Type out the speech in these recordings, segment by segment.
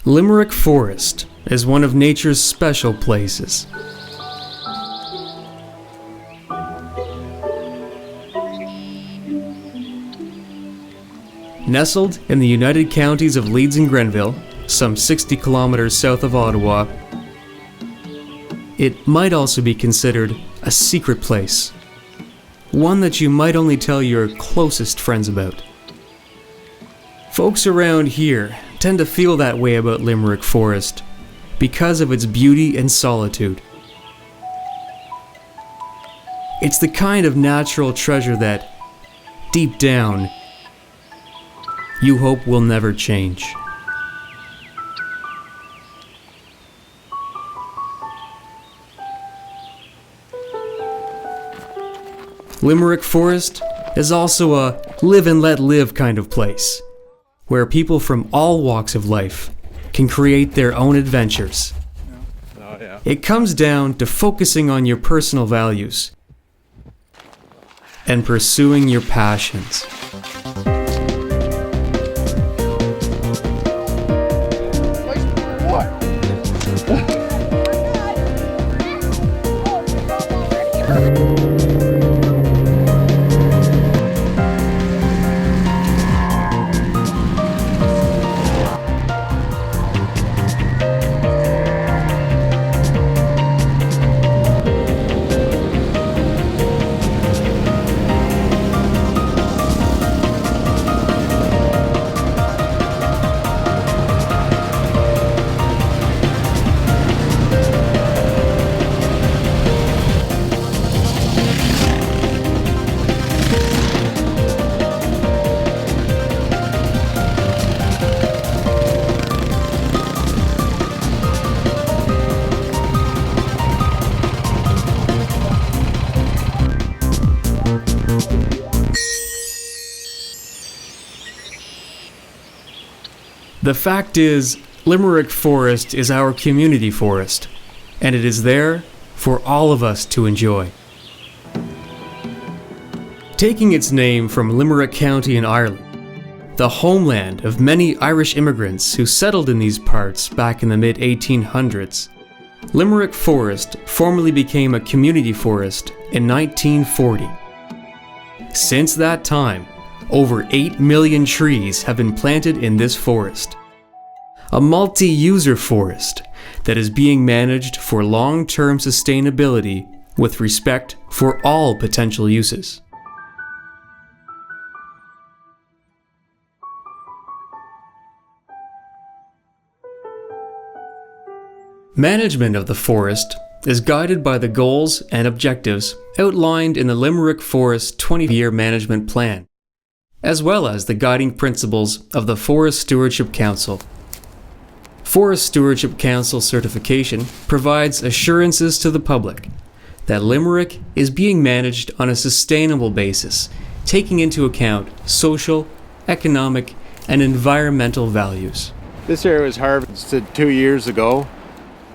Limerick Forest is one of nature's special places. Nestled in the United Counties of Leeds and Grenville, some 60 kilometers south of Ottawa, it might also be considered a secret place, one that you might only tell your closest friends about. Folks around here tend to feel that way about Limerick Forest because of its beauty and solitude. It's the kind of natural treasure that, deep down, you hope will never change. Limerick Forest is also a live and let live kind of place, where people from all walks of life can create their own adventures. It comes down to focusing on your personal values and pursuing your passions. The fact is, Limerick Forest is our community forest, and it is there for all of us to enjoy. Taking its name from Limerick County in Ireland, the homeland of many Irish immigrants who settled in these parts back in the mid-1800s, Limerick Forest formally became a community forest in 1940. Since that time, over 8 million trees have been planted in this forest. A multi-user forest that is being managed for long-term sustainability with respect for all potential uses. Management of the forest is guided by the goals and objectives outlined in the Limerick Forest 20-year management plan, as well as the guiding principles of the Forest Stewardship Council. Forest Stewardship Council certification provides assurances to the public that Limerick is being managed on a sustainable basis, taking into account social, economic, and environmental values. This area was harvested 2 years ago,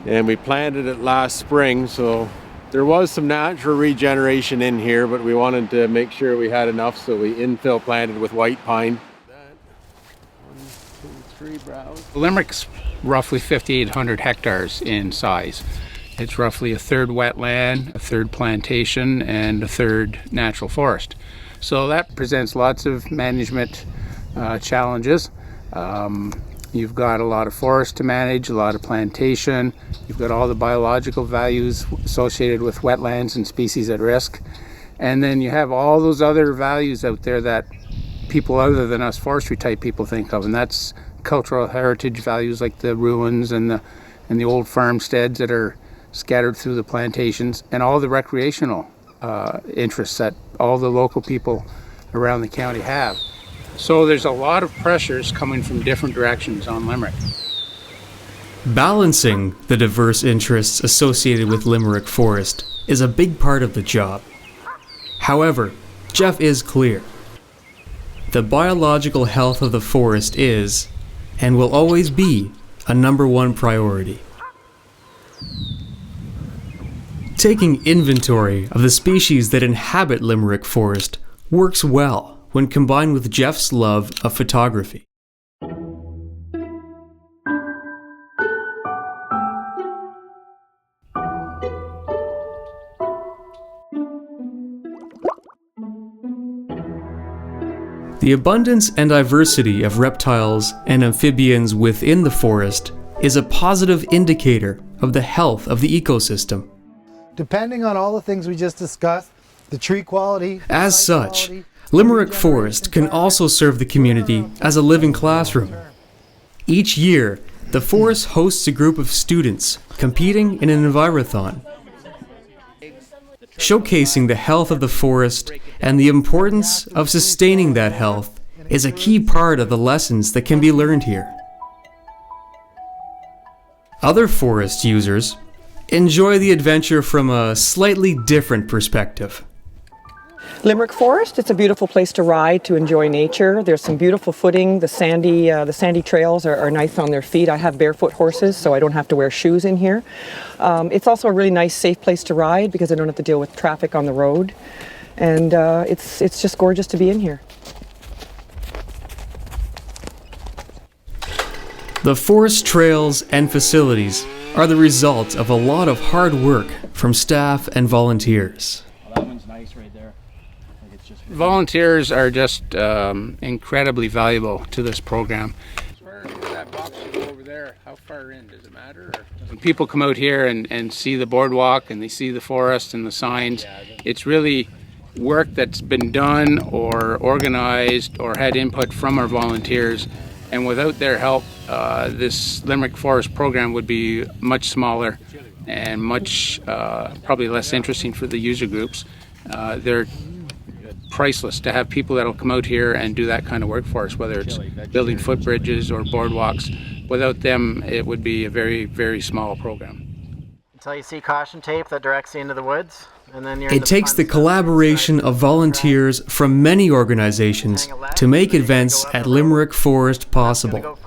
and we planted it last spring, so there was some natural regeneration in here, but we wanted to make sure we had enough, so we infill planted with white pine. 1, 2, 3 browse. Limerick's roughly 5,800 hectares in size. It's roughly a third wetland, a third plantation, and a third natural forest. So that presents lots of management challenges. You've got a lot of forest to manage, a lot of plantation. You've got all the biological values associated with wetlands and species at risk. And then you have all those other values out there that people other than us forestry type people think of, and that's cultural heritage values like the ruins and the old farmsteads that are scattered through the plantations, and all the recreational interests that all the local people around the county have. So there's a lot of pressures coming from different directions on Limerick. Balancing the diverse interests associated with Limerick Forest is a big part of the job. However, Jeff is clear. The biological health of the forest is, and will always be, a #1 priority. Taking inventory of the species that inhabit Limerick Forest works well when combined with Jeff's love of photography. The abundance and diversity of reptiles and amphibians within the forest is a positive indicator of the health of the ecosystem. Depending on all the things we just discussed, the tree quality... As such, Limerick Forest can also serve the community as a living classroom. Each year, the forest hosts a group of students competing in an envirothon. Showcasing the health of the forest and the importance of sustaining that health is a key part of the lessons that can be learned here. Other forest users enjoy the adventure from a slightly different perspective. Limerick Forest, it's a beautiful place to ride, to enjoy nature. There's some beautiful footing. The sandy trails are nice on their feet. I have barefoot horses, so I don't have to wear shoes in here. It's also a really nice, safe place to ride because I don't have to deal with traffic on the road. And it's just gorgeous to be in here. The forest trails and facilities are the result of a lot of hard work from staff and volunteers. That one's nice right there. Volunteers are just incredibly valuable to this program. That box over there, how far in, does it matter? When people come out here and see the boardwalk and they see the forest and the signs, it's really work that's been done or organized or had input from our volunteers. And without their help, this Limerick Forest program would be much smaller and much probably less interesting for the user groups. They're priceless to have people that'll come out here and do that kind of work for us, whether it's building footbridges or boardwalks. Without them, it would be a very, very small program. Until you see caution tape that directs you into the woods, and then It takes the collaboration of volunteers from many organizations to make events at Limerick Forest possible,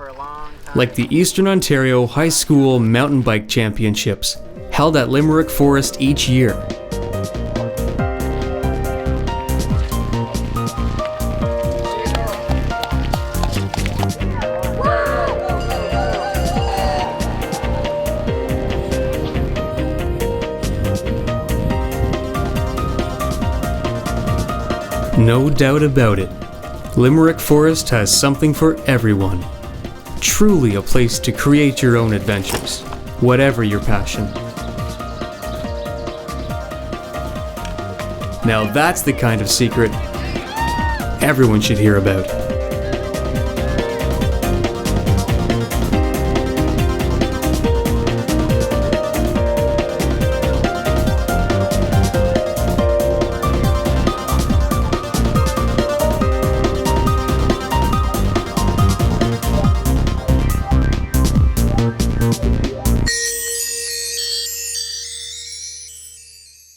like the Eastern Ontario High School Mountain Bike Championships, held at Limerick Forest each year. No doubt about it, Limerick Forest has something for everyone. Truly a place to create your own adventures, whatever your passion. Now that's the kind of secret everyone should hear about.